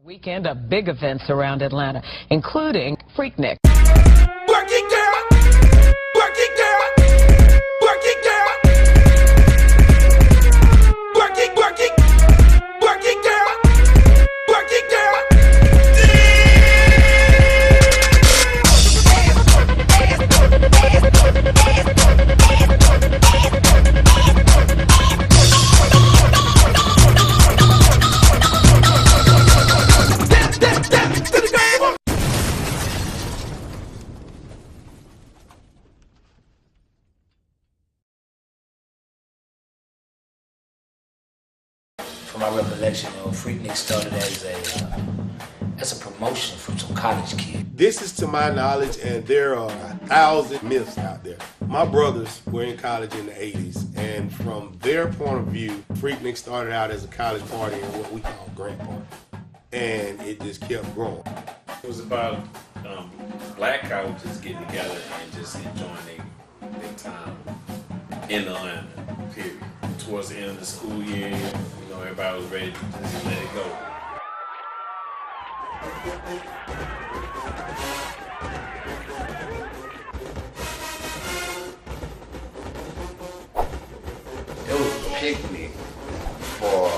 Weekend of big events around Atlanta, including Freaknik. Work it, girl. Work it, girl. Work it, girl. Work it, work it. Work it, girl. Work it, girl. From my recollection, Freaknik started as a promotion from some college kid. This is to my knowledge, and there are 1,000 myths out there. My brothers were in college in the 80s, and from their point of view, Freaknik started out as a college party and what we call grant party. And it just kept growing. It was about black colleges getting together and just enjoying their time in Atlanta, period. Towards the end of the school year, everybody was ready to just let it go. It was a picnic for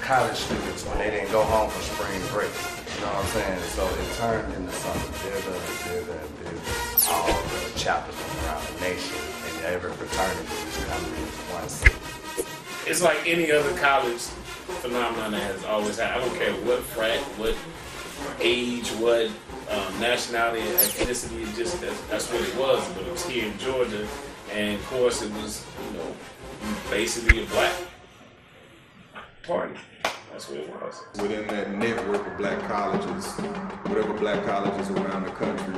college students when they didn't go home for spring break. You know what I'm saying? So it turned into something bigger and bigger and bigger. All the chapters from around the nation and every fraternity was coming into one city. It's like any other college phenomenon that has always had. I don't care what frat, what age, what nationality, ethnicity. It just that's what it was. But it was here in Georgia, and of course it was basically a black party. That's what it was. Within that network of black colleges, whatever black colleges around the country,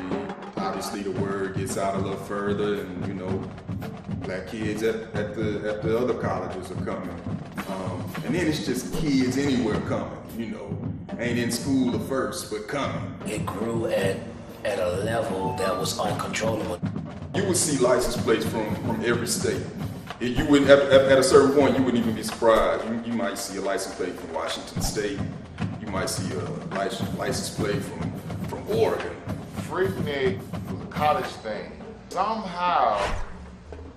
obviously the word gets out a little further, and black kids at the other colleges are coming. And then it's just kids anywhere coming, ain't in school the first, but coming. It grew at a level that was uncontrollable. You would see license plates from every state. You wouldn't at a certain point you wouldn't even be surprised. You might see a license plate from Washington State. You might see a license plate from Oregon. Freaknik was a college thing. Somehow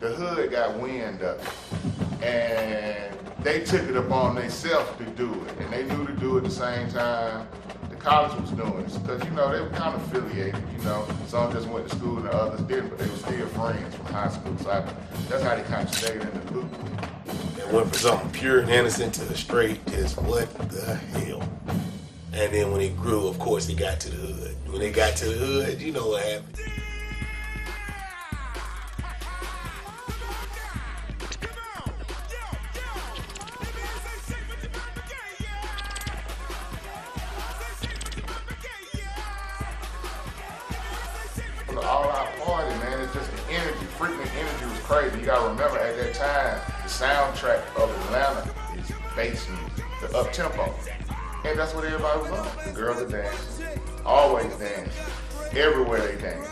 the hood got wind of it, and they took it upon themselves to do it, and they knew to do it at the same time the college was doing it, because they were kind of affiliated. Some just went to school and the others didn't, but they were still friends from high school. So that's how they kind of stayed in the loop. And went from something pure and innocent to the straight is what the hell. And then when it grew, of course, it got to the hood. When it got to the hood, you know what happened. All out party, man. It's just the energy. Freaknik energy was crazy. You gotta remember, at that time, the soundtrack of Atlanta is bass music, the up tempo, and that's what everybody was on. The girls are dancing, always dancing, everywhere they dance,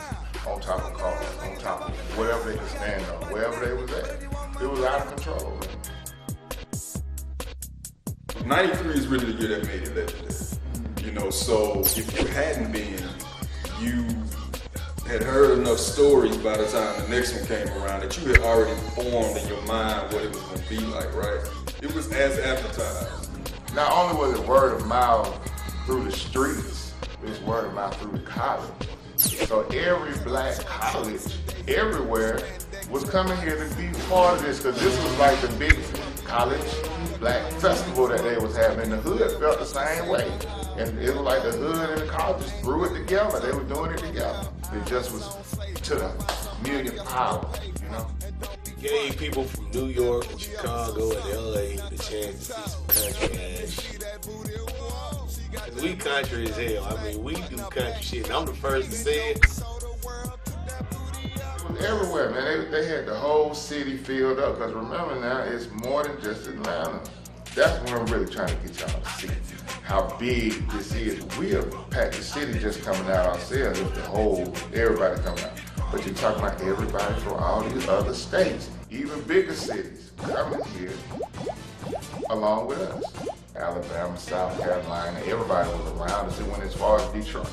on top of cars, on top of whatever they could stand on, wherever they was at. It was out of control, man. 93 is really the year that made it legendary. So if you hadn't been, you had heard enough stories by the time the next one came around that you had already formed in your mind what it was going to be like, right? It was as advertised. Not only was it word of mouth through the streets, it was word of mouth through the college. So every black college, everywhere, was coming here to be part of this, because this was like the big college black festival that they was having. The hood felt the same way. And it was like the hood and the colleges threw it together. They were doing it together. It just was to the millionth power, It gave people from New York and Chicago and LA the chance to see some country ass. Cause we country as hell. We do country shit. And I'm the first to say it. It was everywhere, man. They had the whole city filled up. Because remember now, it's more than just Atlanta. That's what I'm really trying to get y'all to see. How big this is. We have packed the city just coming out ourselves. It's the whole, everybody coming out. But you're talking about everybody from all these other states, even bigger cities, coming here along with us. Alabama, South Carolina, everybody was around us. It went as far as Detroit.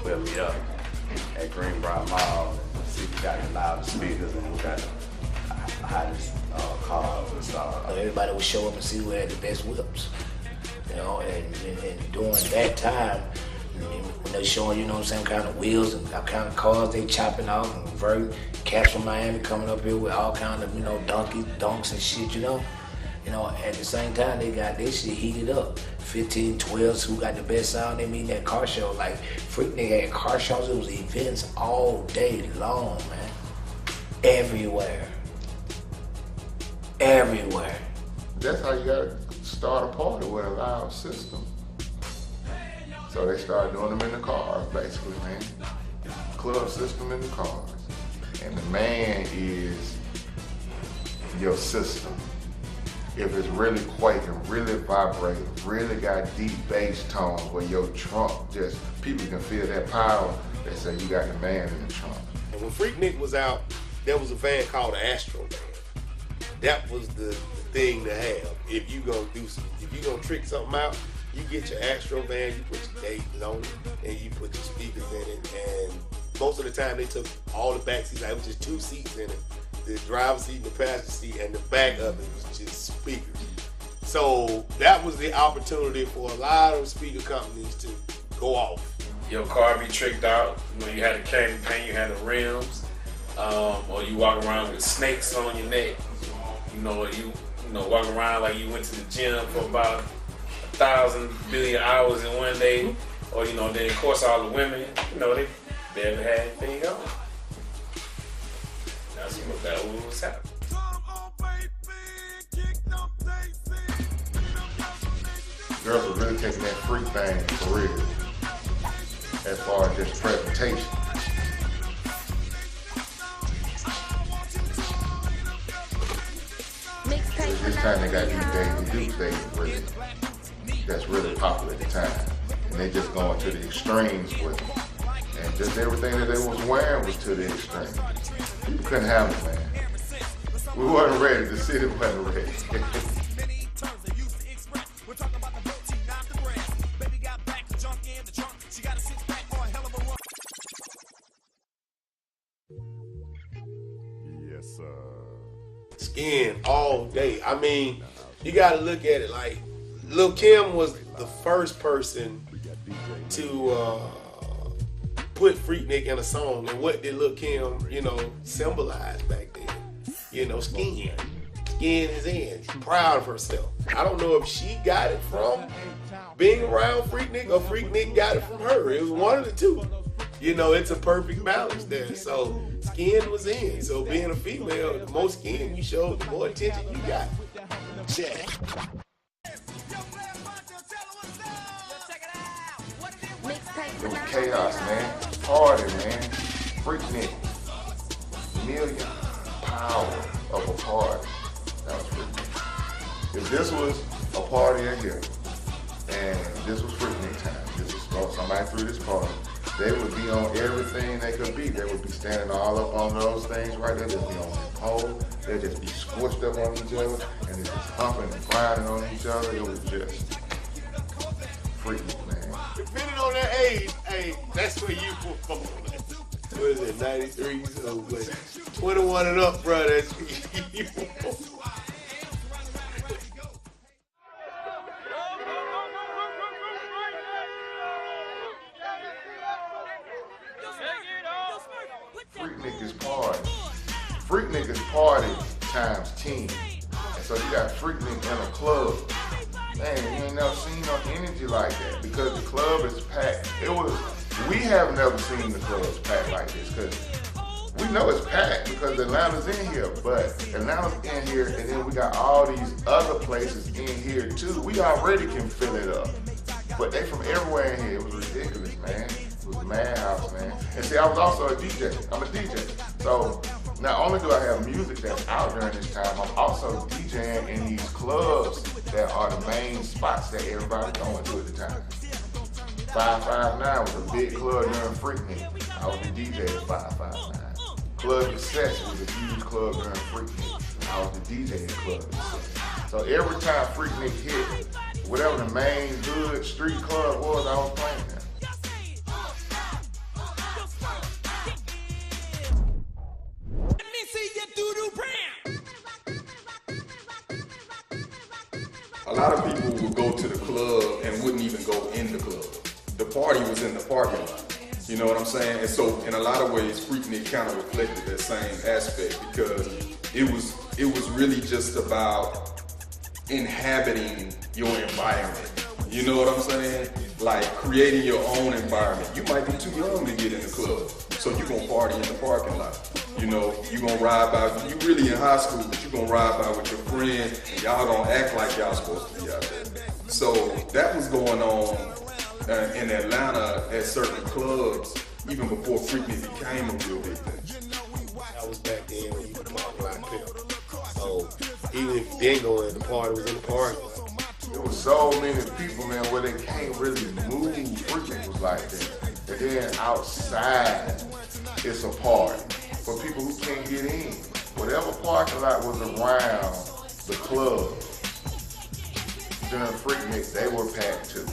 We'll meet up at Greenbrier Mall and see if we got the loudest speakers and who got the hottest cars and stuff. Everybody would show up and see who had the best whips. You know, and during that time, when they're showing, you know what I'm saying, kind of wheels and what kind of cars they chopping off, and very cats from Miami coming up here with all kind of, you know, donks and shit, you know. You know, at the same time, they got this shit heated up. 15, 12s, who got the best sound, they mean that car show. Like, Freaknik had car shows, it was events all day long, man. Everywhere. Everywhere. That's how you gotta start a party with a loud system. So they started doing them in the cars, basically, man. Club system in the cars. And the man is your system. If it's really quaking, really vibrating, really got deep bass tones where your trunk just, people can feel that power, they say you got the man in the trunk. And when Freaknik was out, there was a van called the Astro Van. That was the thing to have. If you gonna trick something out, you get your Astro Van, you put your dates on it, and you put your speakers in it. And most of the time they took all the back seats, like it was just 2 seats in it. The driver's seat and the passenger seat, and the back of it was just speakers. So that was the opportunity for a lot of speaker companies to go off. Your car be tricked out. You know, you had a candy paint, you had the rims, or you walk around with snakes on your neck. You know, walk around like you went to the gym for about 1,000 billion hours in one day. Or, you know, then of course all the women, you know, they barely had anything on. That's what that was happening. Girls are really taking that freak thing for real, as far as just presentation. This time they got these Daisy Dukes really, that's really popular at the time. And they just going to the extremes with them. And just everything that they was wearing was to the extreme. People couldn't handle it, man. We wasn't ready, the city wasn't ready. Yes, sir. Skin all day. I mean, you gotta look at it like Lil' Kim was the first person to put Freaknik in a song. And what did Lil' Kim, you know, symbolize back then? You know, skin. Skin is in. She's proud of herself. I don't know if she got it from being around Freaknik or Freaknik got it from her. It was one of the two. You know, it's a perfect balance there. So skin was in. So being a female, the more skin you show, the more attention you got. Check. It was chaos, man. Party, man. Freaknik. Million power of a party. That was Freaknik. If this was a party in here, and this was Freaknik time, this was somebody threw this party, they would be on everything they could be. They would be standing all up on those things right there. They'd be on the pole. They'd just be squished up on each other, and they'd just humping and grinding on each other. It was just Freaknik, man. Depending on that age, hey, that's where you perform. What is it, 93? So, 21 and up, bro, that's where you perform. Freaknik is party. Freaknik is party times 10. And so you got Freaknik in a club. Man, you ain't never seen no energy like that because the club is packed. We have never seen the clubs packed like this because we know it's packed because Atlanta's in here, but Atlanta's in here and then we got all these other places in here too. We already can fill it up, but they from everywhere in here. It was ridiculous, man. It was a madhouse, man. And see, I was also a DJ. I'm a DJ. So not only do I have music that's out during this time, I'm also DJing in these clubs that are the main spots that everybody's going to at the time. 559 was a big club during Freaknik. I was the DJ at 559. Club Cassettes was a huge club during Freaknik. I was the DJ at Club Cassettes. So every time Freaknik hit, whatever the main hood street club was, I was playing there. A lot of people would go to the club and wouldn't even go in the club. The party was in the parking lot. You know what I'm saying? And so in a lot of ways, Freaknik kind of reflected that same aspect because it was really just about inhabiting your environment. You know what I'm saying? Like creating your own environment. You might be too young to get in the club, so you're gonna party in the parking lot. You know, you're gonna ride by, you really in high school, but you're gonna ride by with your friend and y'all gonna act like y'all supposed to be out there. So that was going on in Atlanta at certain clubs, even before Freaknik became a real big thing. That was back then when you could park like pimp. So even if you didn't go in, the party was in the parking lot. There was so many people, man, where they can't really move. Freaknik was like that. And then outside, it's a party for people who can't get in. Whatever parking lot was around the club during Freaknik, they were packed too.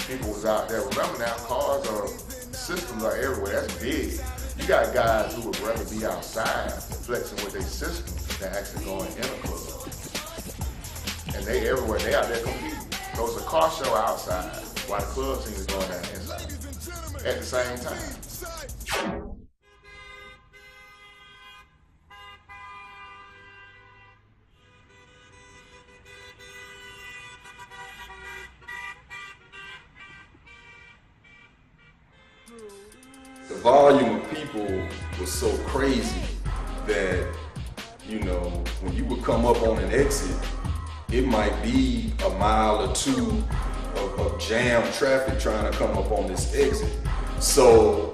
People was out there. Remember now, cars are, systems are everywhere. That's big. You got guys who would rather be outside flexing with their systems than actually going in a club. And they everywhere. They out there competing. So it's a car show outside while the club scene is going down inside at the same time. The volume of people was so crazy that, you know, when you would come up on an exit, it might be a mile or two of jam traffic trying to come up on this exit. So,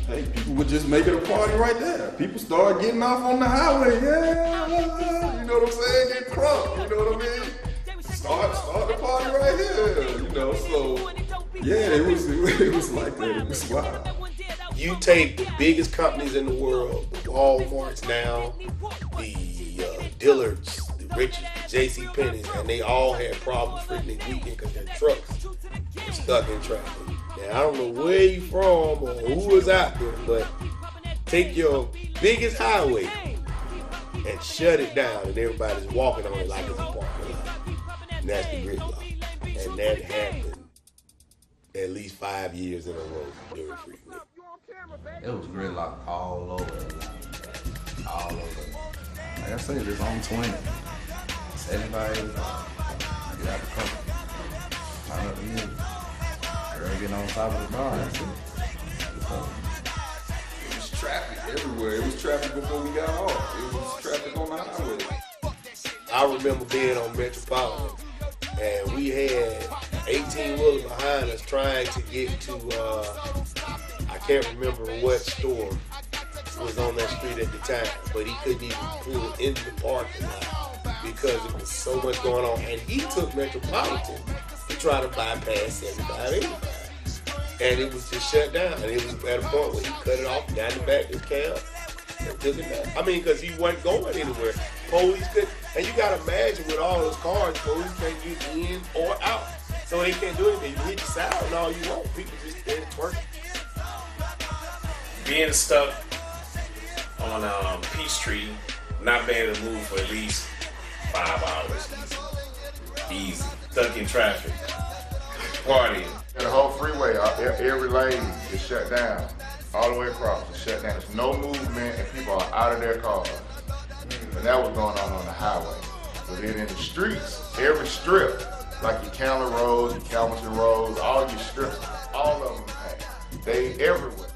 hey, people would just make it a party right there. People start getting off on the highway, yeah, you know what I'm saying? Get crunk, you know what I mean? Start the party right here, you know, so, yeah, it was like that, it was wild. You take the biggest companies in the world, the Walmarts now, the Dillards, the Richards, the JCPenney's, and they all had problems Freaknik weekend because their trucks were stuck in traffic. Now, I don't know where you from or who was out there, but take your biggest highway and shut it down, and everybody's walking on it like it's a parking lot. And that's the gridlock. And that happened at least 5 years in a row during Freaknik. It was gridlock all over Atlanta. All over. Like I said, it's on 20. 75, get out the car. Turn up the music. Girl getting on top of the bar. That's it. It was traffic everywhere. It was traffic before we got off. It was traffic on the highway. I remember being on Metropolitan, and we had 18 wheelers behind us trying to get to, I can't remember what store was on that street at the time, but he couldn't even pull into the parking lot because there was so much going on. And he took Metropolitan to try to bypass 75, 85. And it was just shut down. And it was at a point where he cut it off down the back of his cab and took it down. I mean, because he wasn't going anywhere. Police couldn't. And you got to imagine with all those cars, police can't get in or out. So they can't do anything. You hit the side and all you want. People just stand twerking. Being stuck on Peachtree, not being able to move for at least 5 hours. Easy. Stuck in traffic. Partying. The whole freeway, every lane is shut down. All the way across, it's shut down. There's no movement and people are out of their cars. And that was going on the highway. But then in the streets, every strip, like your Candler Roads, your Calverton Roads, all your strips, all of them, they everywhere.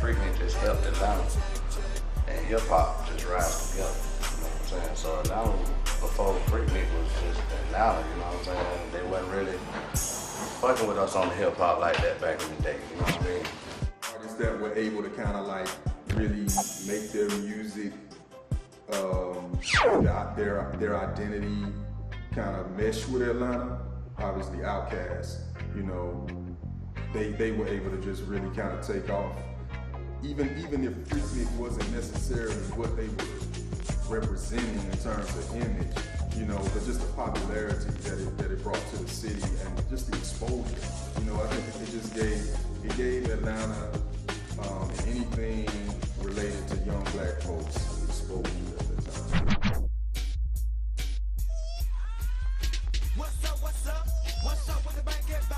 Freaknik just helped Atlanta, and hip hop just rise together. You know what I'm saying? So Atlanta, before Freaknik was just Atlanta, you know what I'm saying? They wasn't really fucking with us on the hip hop like that back in the day. You know what I mean? Artists that were able to kind of like really make their music, their identity kind of mesh with Atlanta. Obviously, Outkast, you know, they were able to just really kind of take off. Even if Freaknik wasn't necessarily what they were representing in terms of image, you know, but just the popularity that it brought to the city and just the exposure. You know, I think it gave Atlanta anything related to young black folks exposure at the time.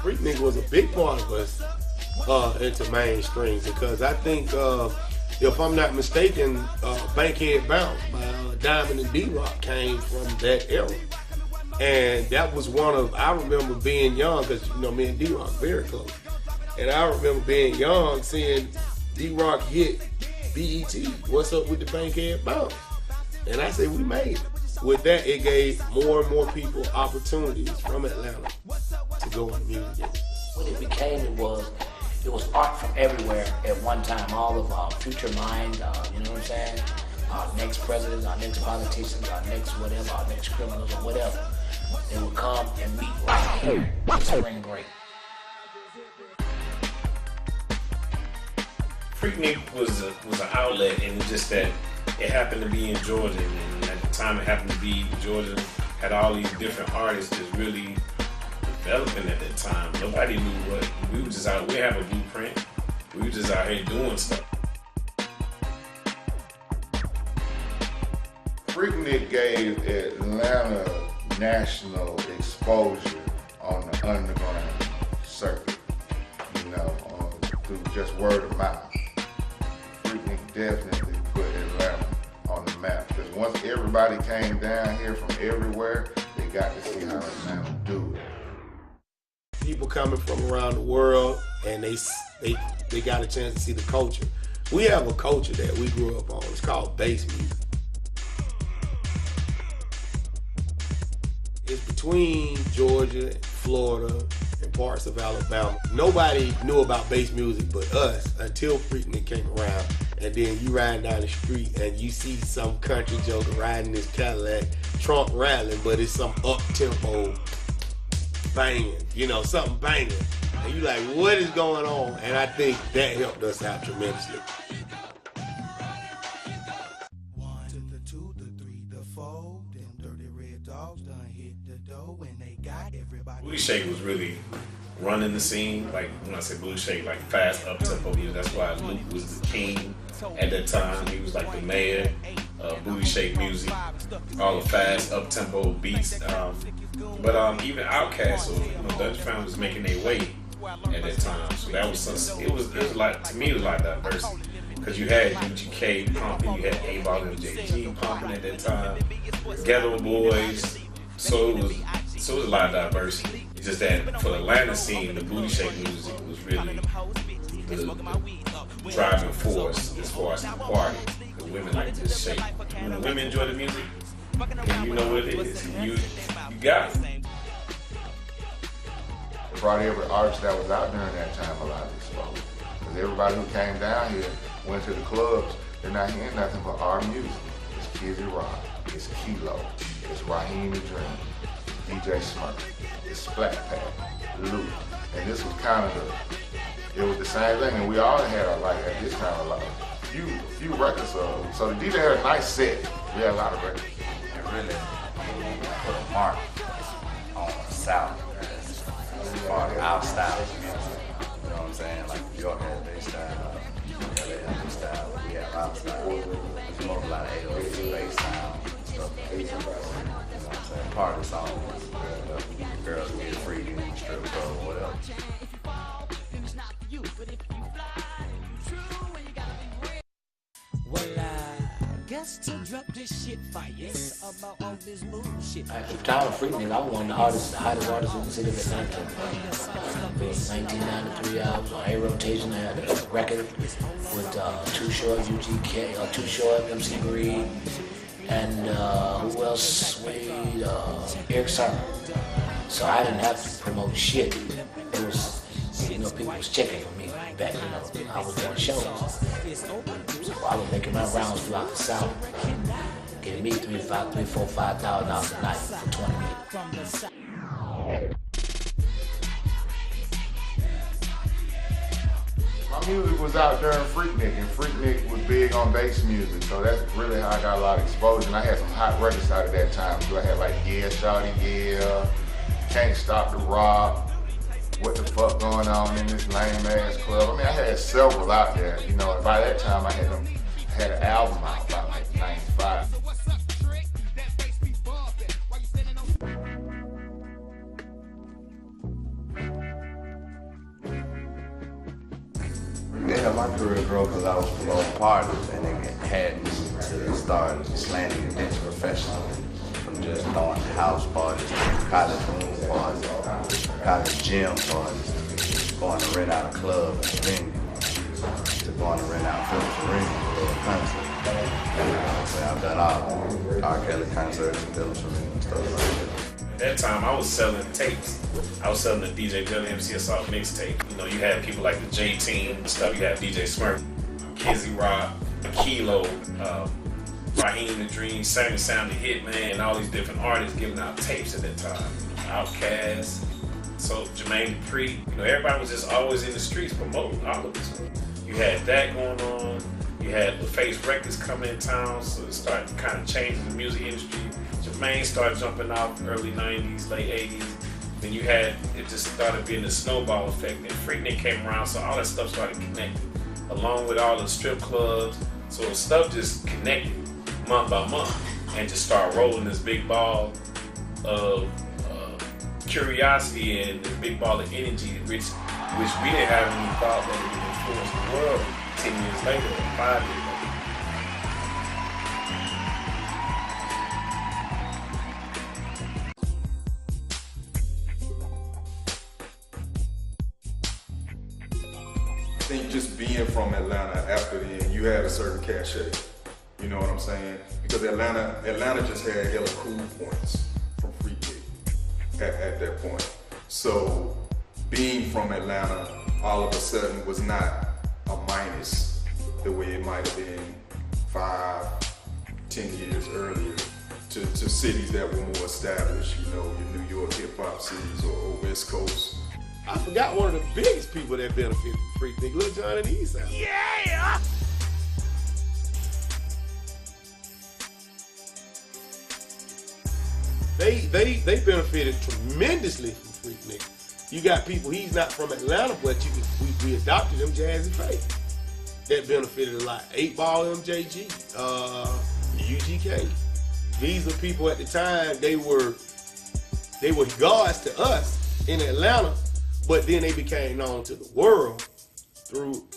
Freaknik was a big part of us into mainstream because I think, if I'm not mistaken, Bankhead Bounce by Diamond and D-Rock came from that era. And that was I remember being young, because you know me and D-Rock very close. And I remember being young seeing D-Rock hit BET, What's Up with the Bankhead Bounce? And I said, we made it. With that, it gave more and more people opportunities from Atlanta to go in music. What it became, it was art from everywhere at one time. All of our future minds, you know what I'm saying? Our next presidents, our next politicians, our next whatever, our next criminals or whatever. They would come and meet right here at spring break. Freaknik was an outlet, and it's just that it happened to be in Georgia, and at the time it happened to be Georgia had all these different artists that's really developing at that time. Nobody knew what we were just out. We have a blueprint. We were just out here doing stuff. Freaknik gave Atlanta national exposure on the underground circuit, you know, through just word of mouth. Freaknik definitely put Atlanta on the map, because once everybody came down here from everywhere, they got to see how Atlanta do it. People coming from around the world, and they got a chance to see the culture. We have a culture that we grew up on. It's called bass music. It's between Georgia, Florida, and parts of Alabama. Nobody knew about bass music but us until Freaknik came around. And then you riding down the street and you see some country joker riding this Cadillac, trunk rattling, but it's some up-tempo banging, you know, something banging. And you like, what is going on? And I think that helped us out tremendously. Booty Shake was really running the scene. Like when I say Booty Shake, like fast up-tempo music. That's why Luke was the king at that time. He was like the mayor of Booty Shake music. All the fast up-tempo beats. But even Outkast or Dutch Found was making their way at that time. So that was it was a lot, to me it was a lot of diversity. Because you had UGK pumping, you had A-Ball and JG pumping at that time. Ghetto Boys. So it was a lot of diversity. It's just that for the Atlanta scene, the Booty Shake music was really the driving force as far as the party. The women like to shake. When the women enjoy the music, and you know what it is, you got it. Brought every artist that was out during that time a lot of exposure. Because everybody who came down here went to the clubs, they're not hearing nothing but our music. It's Kizzy Rock, it's Kilo, it's Raheem the Dream, DJ Smurf, it's Splat Pack, Luke. And this was kind of it was the same thing, and we all had at this time a few records. So the DJ had a nice set. We had a lot of records. It really put a mark on the South as far as our style of music. You know what I'm saying? Like New York had their style, LA had their style, we had our style. It's more of a lot of 808 bass sound stuff. You know what I'm saying? Party songs, girls get freaky in the strip club or whatever. Well, I guess to drop this shit fire about all this bullshit. At the time of Freaknik, I was one of the hottest artists in the city of Atlanta. In 1993, I was on A Rotation. I had a record with Too Short, UGK, Too Short, MC Breed, and who else? Eric Sermon. So I didn't have to promote shit. It was, people was checking for me back, I was doing shows. So I was making my rounds throughout the South. Getting me $3,000, $4,000, $5,000 a night for 20 minutes. My music was out during Freaknik, and Freaknik was big on bass music, so that's really how I got a lot of exposure. And I had some hot records out at that time. So I had like Yeah, Shawty, Yeah, Can't Stop the Rock, What the Fuck Going On in This Lame Ass Club. I mean, I had several out there, and by that time I had an album out by like 95. Yeah, my career grew because I was promoting parties, and it had me to start slanding events professionally, from just throwing house parties to college room parties, college gym parties, going to rent out a club and venue, to going to rent out Phillips Arena for a concert. I've done all R. Kelly concerts and Phillips Arena and stuff like that. At that time, I was selling tapes. I was selling the DJ WMC Assault mixtape. You had people like the J-Team and stuff. You had DJ Smurf, Kizzy Rock, Kilo, Raheem the Dream, Sammy Sound the Hitman, and all these different artists giving out tapes at that time. Outkast, so Jermaine Dupri. Everybody was just always in the streets promoting all of this. You had that going on. You had the Face Records coming in town, so it started kind of changing the music industry. Jermaine started jumping off early 90s, late 80s. Then it just started being a snowball effect. And Freaknik came around, so all that stuff started connecting, along with all the strip clubs. So stuff just connected month by month, and just started rolling this big ball of curiosity and this big ball of energy, which we didn't have any thought that it would influence the world 10 years later, or 5 years later. I think just being from Atlanta after then, you had a certain cachet. You know what I'm saying? Because Atlanta just had hella cool points from Freaknik at that point. So being from Atlanta all of a sudden was not a minus the way it might have been 5, 10 years earlier to cities that were more established, your New York hip hop cities or West Coast. I forgot one of the biggest people that benefited from Freaknik, Lil Jon and the East Side. Yeah! They benefited tremendously from Freaknik. You got people, he's not from Atlanta, but we adopted him, Jazzy Faye. That benefited a lot. 8 Ball MJG, UGK. These are people at the time, they were gods to us in Atlanta, but then they became known to the world through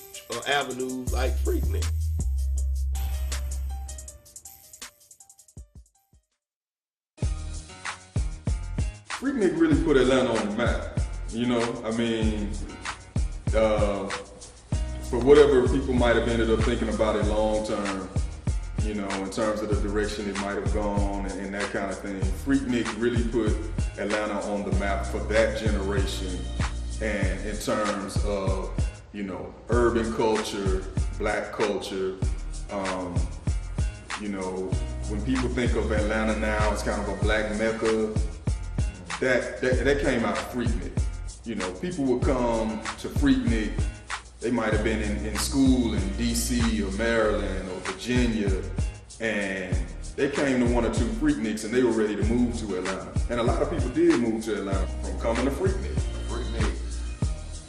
avenues like Freaknik. Freaknik really put Atlanta on the map. For whatever people might have ended up thinking about it long term, in terms of the direction it might have gone and that kind of thing, Freaknik really put Atlanta on the map for that generation. And in terms of, urban culture, black culture, when people think of Atlanta now, it's kind of a black mecca. That came out of Freaknik. People would come to Freaknik. They might have been in school in DC or Maryland or Virginia, and they came to 1 or 2 Freakniks and they were ready to move to Atlanta. And a lot of people did move to Atlanta from coming to Freaknik. Freaknik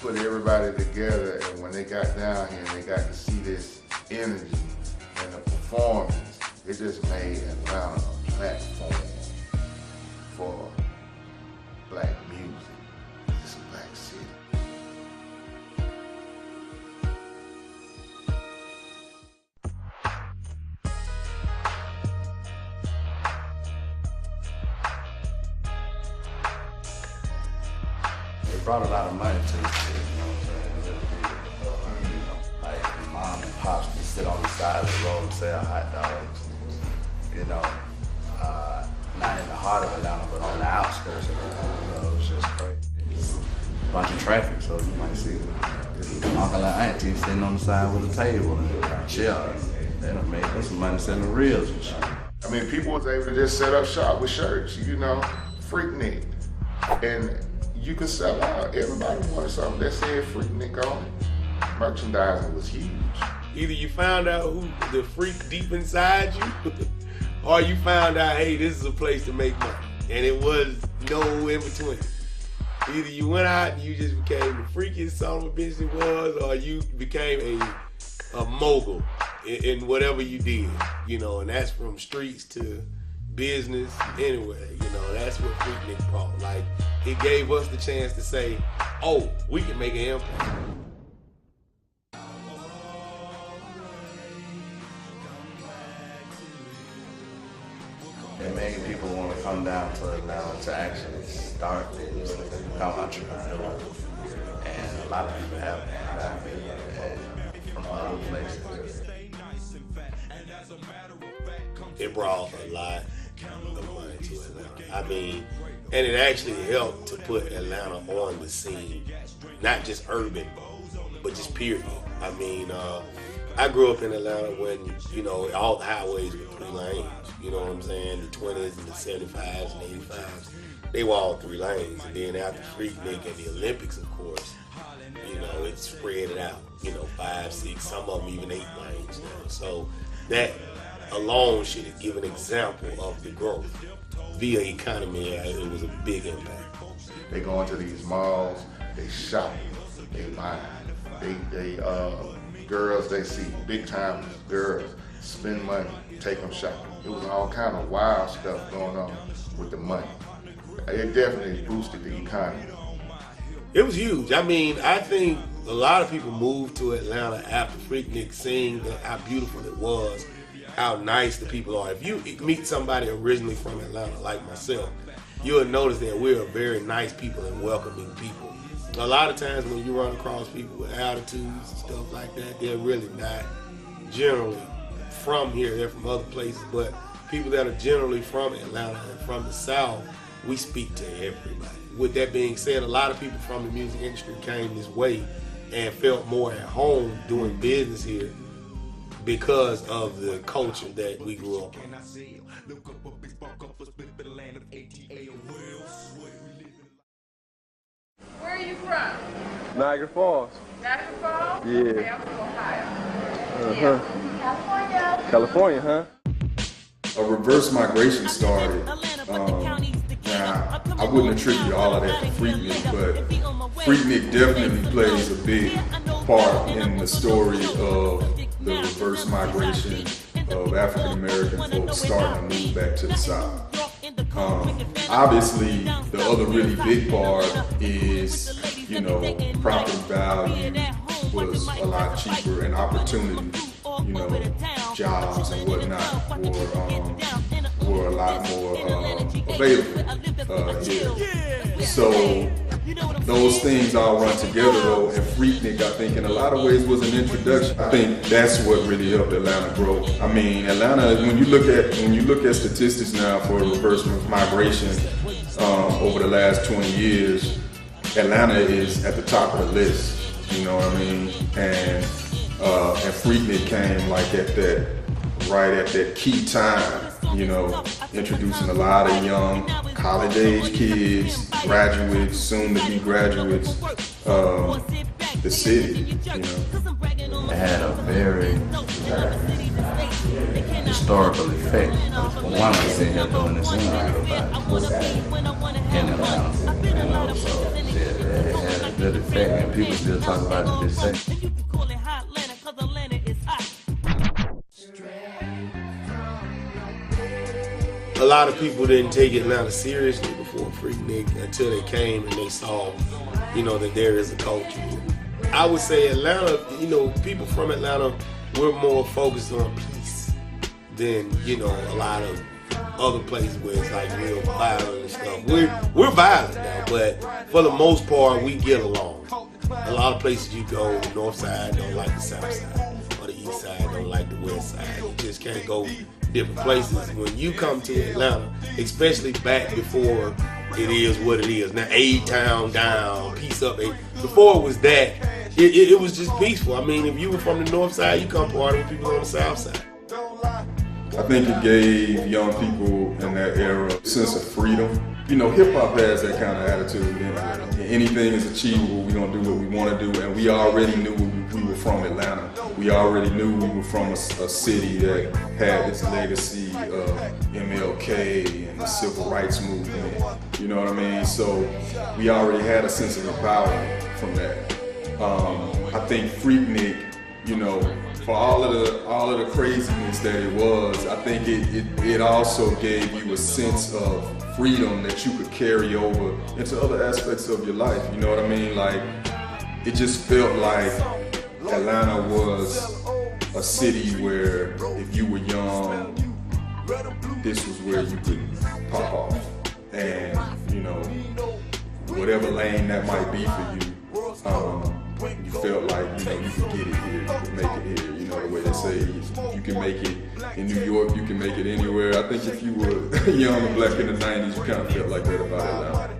put everybody together, and when they got down here and they got to see this energy and the performance, it just made Atlanta a platform for black music. It's a black city. It brought a lot of money to the city, It really did. Like mom and pops would sit on the side of the road and sell hot dogs. Not in the heart of Atlanta, but on the outskirts of Atlanta. bunch of traffic, so you might see Uncle and Auntie sitting on the side with a table and chill. They done made us some money selling reels and shit. I mean, people was able to just set up shop with shirts, you know, Freaknik. And you could sell out. Everybody wanted something that said Freaknik on it. Merchandising was huge. Either you found out who the freak deep inside you, or you found out, hey, this is a place to make money. And it was no in between. Either you went out and you just became the freakiest son of a bitch it was, or you became a mogul in whatever you did, you know, and that's from streets to business, anywhere, you know, that's what Freaknik brought. Like, it gave us the chance to say, oh, we can make an impact. It made people want to come down to Atlanta to actually start business and become entrepreneurs. And a lot of people have from other places. It brought a lot of money to Atlanta. I mean, and it actually helped to put Atlanta on the scene, not just urban, but just period. I mean, I grew up in Atlanta when, you know, all the highways were 3 lanes. You know what I'm saying? The 20s and the 75s and 85s, they were all 3 lanes. And then after Freaknik and the Olympics, of course, you know, it spread it out. You know, 5, 6, some of them even 8 lanes now. So that alone should give an example of the growth via economy. It was a big impact. They go into these malls, they shop, they buy, they girls they see, big time girls, spend money, take them shopping. It was all kind of wild stuff going on with the money. It definitely boosted the economy. It was huge. I mean, I think a lot of people moved to Atlanta after Freaknik, seeing how beautiful it was, how nice the people are. If you meet somebody originally from Atlanta like myself, you'll notice that we're very nice people and welcoming people. A lot of times when you run across people with attitudes and stuff like that, they're really not generally from here. They're from other places, but people that are generally from Atlanta and from the South, we speak to everybody. With that being said, a lot of people from the music industry came this way and felt more at home doing business here because of the culture that we grew up in. Where are you from? Niagara Falls. Niagara Falls? Yeah. Okay, I'm from Ohio. California. California, huh? A reverse migration started. Now, I wouldn't attribute all of that to Freaknik, but Freaknik definitely plays a big part in the story of the reverse migration of African American folks starting to move back to the South. Obviously, the other really big part is, you know, property value was a lot cheaper and opportunity, you know, jobs and whatnot were a lot more available here. So those things all run together though, and Freaknik, I think, in a lot of ways was an introduction. I think that's what really helped Atlanta grow. I mean, Atlanta, when you look at statistics now for reverse migration over the last 20 years, Atlanta is at the top of the list. You know what I mean? And Freaknik came like right at that key time. You know, introducing a lot of young college-age kids, graduates, soon-to-be graduates, the city, you know. It had a very historical effect. One was sitting here doing this interview about in Atlanta, you know, so it had a good effect, and people still talk about it to this day. A lot of people didn't take Atlanta seriously before Freaknik until they came and they saw, you know, that there is a culture. I would say Atlanta, you know, people from Atlanta, we're more focused on peace than, you know, a lot of other places where it's like real violent and stuff. We're violent now, but for the most part, we get along. A lot of places you go, the north side don't like the south side, or the east side don't like the west side. You just can't go different places. When you come to Atlanta, especially back before it is what it is now, A-Town down, Peace police up. Before it was that, it was just peaceful. I mean, if you were from the north side, you come party with people on the south side. I think it gave young people in that era a sense of freedom. You know, hip hop has that kind of attitude. Anything is achievable. We're gonna do what we want to do, and we already knew we were from Atlanta. We already knew we were from a city that had its legacy of MLK and the civil rights movement. You know what I mean? So we already had a sense of empowerment from that. I think Freaknik, you know, for all of the craziness that it was, I think it also gave you a sense of freedom that you could carry over into other aspects of your life. You know what I mean? Like, it just felt like Atlanta was a city where if you were young, this was where you could pop off. And, you know, whatever lane that might be for you, you felt like, you know, you could get it here, you could make it here. You know, the way they say, you can make it in New York, you can make it anywhere. I think if you were young and black in the 90s, you kind of felt like that about Atlanta.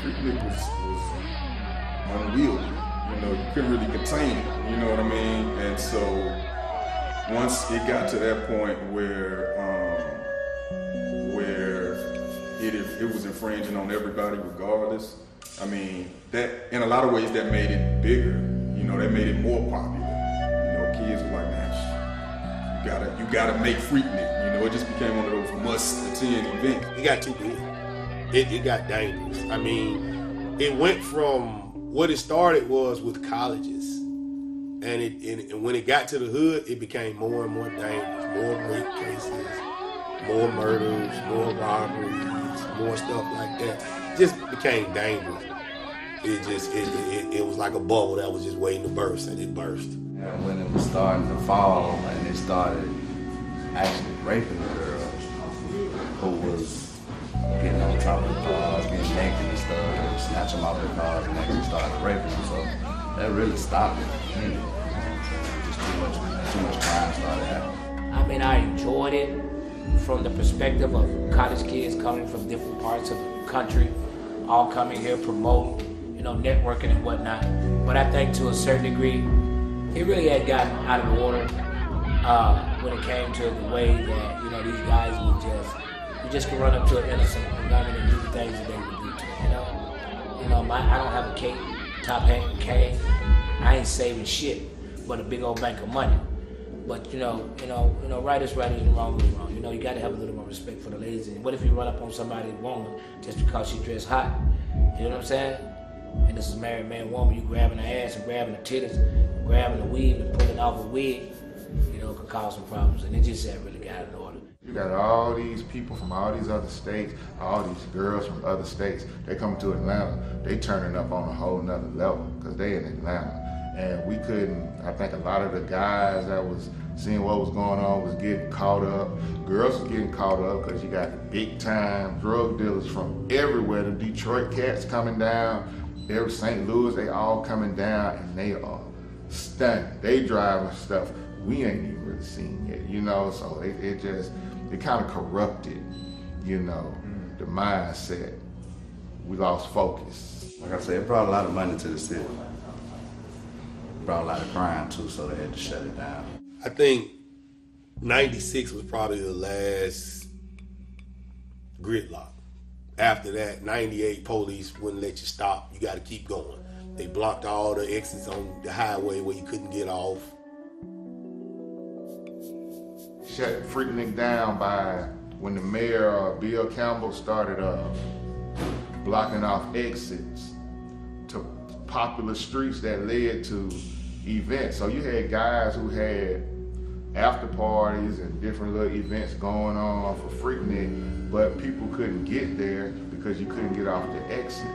Freaknik was unwieldy. You know, you couldn't really contain it. You know what I mean? And so once it got to that point where it was infringing on everybody regardless, I mean, that in a lot of ways that made it bigger. You know, that made it more popular. You know, kids were like, man, you gotta make Freaknik. You know, it just became one of those must-attend events. It got too big. It got dangerous. I mean, it went from what it started was with colleges. And when it got to the hood, it became more and more dangerous. More rape cases, more murders, more robberies, more stuff like that. It just became dangerous. It was like a bubble that was just waiting to burst, and it burst. And when it was starting to fall, and it started actually raping the girls who was getting on top of the cars, getting naked and stuff, and snatching them off the cars and actually started raping them. So that really stopped it. Just too much crime started happening. I mean, I enjoyed it from the perspective of college kids coming from different parts of the country, all coming here, promote, you know, networking and whatnot. But I think to a certain degree, it really had gotten out of order when it came to the way that, you know, these guys you just could run up to an innocent woman and do the things that they would do to them, you know? I don't have a cape, top hat, and cane. I ain't saving shit but a big old bank of money. But you know, right is right and wrong is wrong. You know, you gotta have a little more respect for the ladies. And what if you run up on somebody's woman just because she dressed hot? You know what I'm saying? And this is married man, woman, you grabbing her ass and grabbing the titties, and grabbing the weave and pulling off a wig, you know, could cause some problems. And it just had really got out of order. You got all these people from all these other states, all these girls from other states. They come to Atlanta, they turning up on a whole nother level because they in Atlanta. And we couldn't, I think a lot of the guys that was seeing what was going on was getting caught up. Girls was getting caught up because you got the big time drug dealers from everywhere. The Detroit cats coming down, every St. Louis, they all coming down and they are stunning. They driving stuff we ain't even really seen yet, you know? So it kind of corrupted, you know, the mindset. We lost focus. Like I said, it brought a lot of money to the city. Brought a lot of crime too, so they had to shut it down. I think 96 was probably the last gridlock. After that, 98 police wouldn't let you stop. You got to keep going. They blocked all the exits on the highway where you couldn't get off. Shut Freaknik down by when the mayor, Bill Campbell, started blocking off exits to popular streets that led to events. So you had guys who had after parties and different little events going on for Freaknik, but people couldn't get there because you couldn't get off the exit.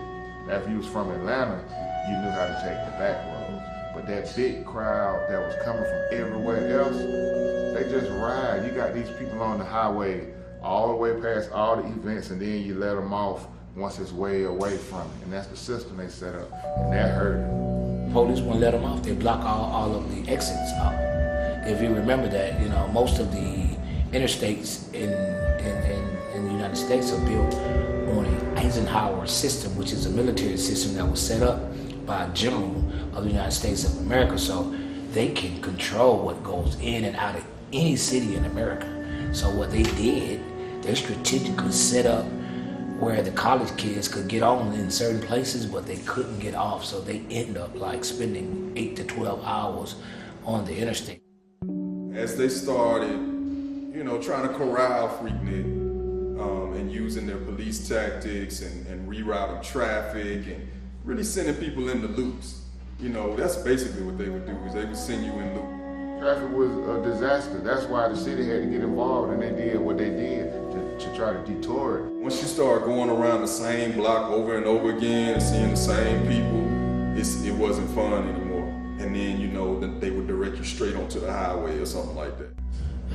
Now, if you was from Atlanta, you knew how to take the back road. But that big crowd that was coming from everywhere else, they just ride. You got these people on the highway all the way past all the events, and then you let them off once it's way away from it. And that's the system they set up, and that hurt. Police won't let them off. They block all of the exits out. if you remember that, you know, most of the interstates in the United States are built on an Eisenhower system, which is a military system that was set up by a general of the United States of America, so they can control what goes in and out of any city in America. So what they did, they strategically set up where the college kids could get on in certain places, but they couldn't get off, so they end up like spending 8 to 12 hours on the interstate. As they started, you know, trying to corral Freaknik and using their police tactics and rerouting traffic and really sending people into loops. You know, that's basically what they would do, is they would send you in loop. Traffic was a disaster. That's why the city had to get involved, and they did what they did to try to detour it. Once you start going around the same block over and over again and seeing the same people, it wasn't fun anymore. And then, you know, they would direct you straight onto the highway or something like that.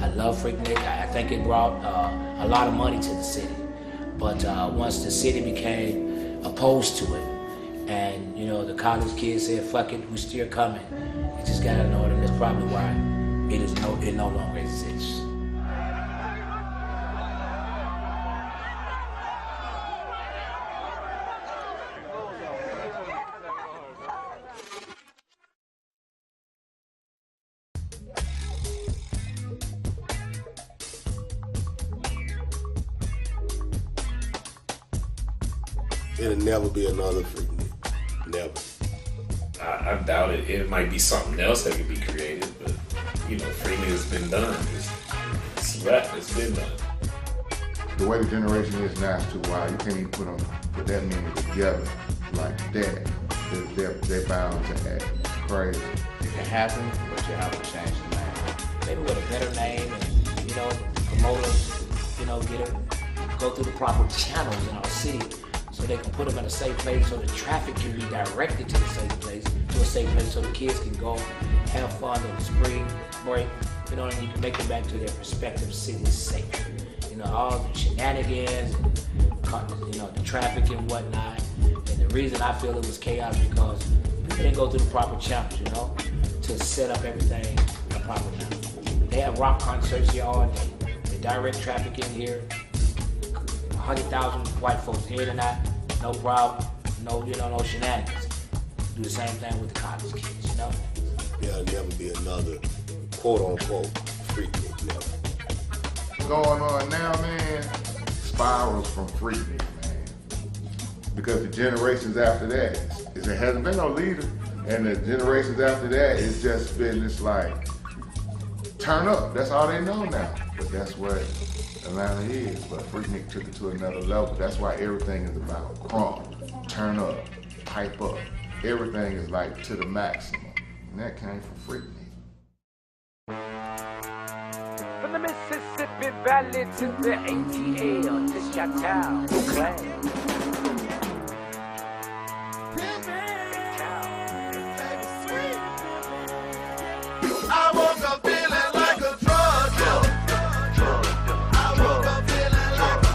I love Freaknik. I think it brought a lot of money to the city. But once the city became opposed to it, and you know, the college kids said, fuck it, we still coming, you just gotta know that that's probably why it no longer exists. It'll never be another Freaknik. Never. I doubt it. It might be something else that could be created, but you know, Freaknik has been done. It's a wrap. It's been done. The way the generation is now is too wild. You can't even put that many together like that. They're bound to act crazy. It can happen, but you have to change the name. Maybe with a better name, and you know, promoters, you know, go through the proper channels in our city, so they can put them in a safe place, so the traffic can be directed to the safe place, so the kids can go have fun in the spring break, you know, and you can make them back to their respective cities safe. You know, all the shenanigans, and, you know, the traffic and whatnot. And the reason I feel it was chaos because people didn't go through the proper channels, you know, to set up everything in the proper manner. They have rock concerts here all day. They direct traffic in here. 100,000 white folks in and out, no problem, no shenanigans. Do the same thing with the college kids, you know? There'll never be another quote-unquote Freaknik, never. Going on now, man, spirals from Freaknik, man. Because the generations after that, it hasn't been no leader. And the generations after that, it's just been this like, turn up, that's all they know now. But that's what Atlanta is, but Freaknik took it to another level. That's why everything is about crunk, turn up, pipe up. Everything is like to the maximum. And that came from Freaknik. From the Mississippi Valley to the ATL, to Chi-Town, Oakland. I woke up feeling like a drug dealer. I woke up feeling like a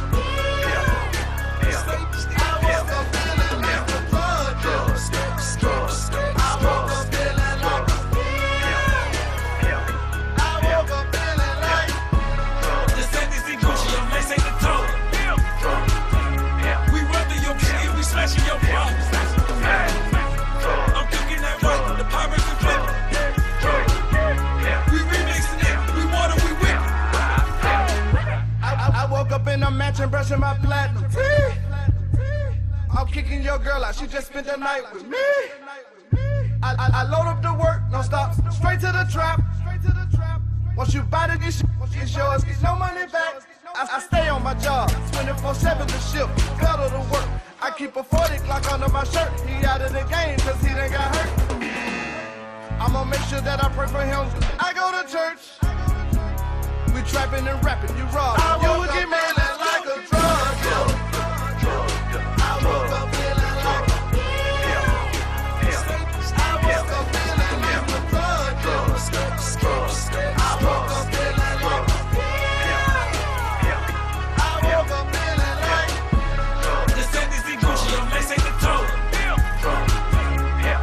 smashing your problems. I'm cooking that work, the pirates and flipping. We remixing it, we water, we whip. I woke up in a mansion brushing my platinum. I'm kicking your girl out, she just spent the night with me. I load up the work, no stop, straight to the trap. Once you buy the shit, it's yours, get no money back. I stay on my job, 24/7 the shift, pedal to work. I keep a 40 clock under my shirt. He out of the game cause he done got hurt. I'ma make sure that I pray for him. I go to church. We trapping and rapping, you rob. You would get mad like a drug dealer. I woke up feeling like a I woke up feeling like a drug dealer. I woke up feeling like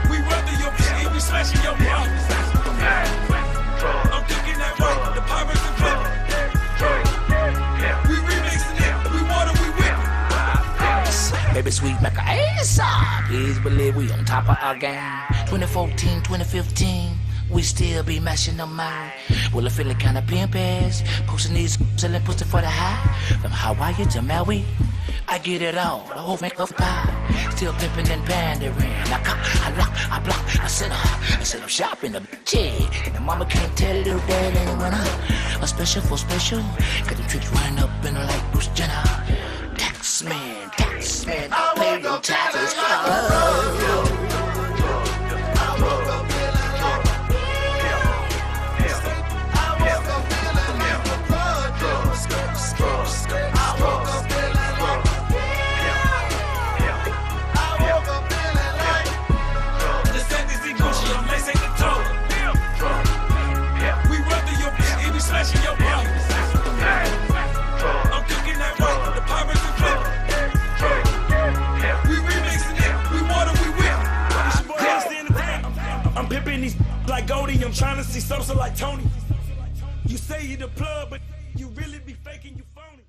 We run through your shit, we smashing your problems. I'm cooking baby sweet, make a ass up. Please believe we on top of our game. 2014, 2015, we still be mashing them out. Well, I feel kinda pimp ass, posting these selling pussy for the high. From Hawaii to Maui, I get it all, the whole make of pie. Still pimping and pandering. I cop, I lock, I block, I set up shop in the chick. And mama can't tell little dad ain't run up. A special for special, got them tricks running up in her like Bruce Jenner. Tax man, I pay your taxes. Smashing your bones. I'm cooking that work, the pirates and flip. We remixing it, we water, we whip. It's your boy, understand the thing. I'm pimping these like Goldie, I'm trying to see something like Tony. You say you the plug, but you really be faking, you phony.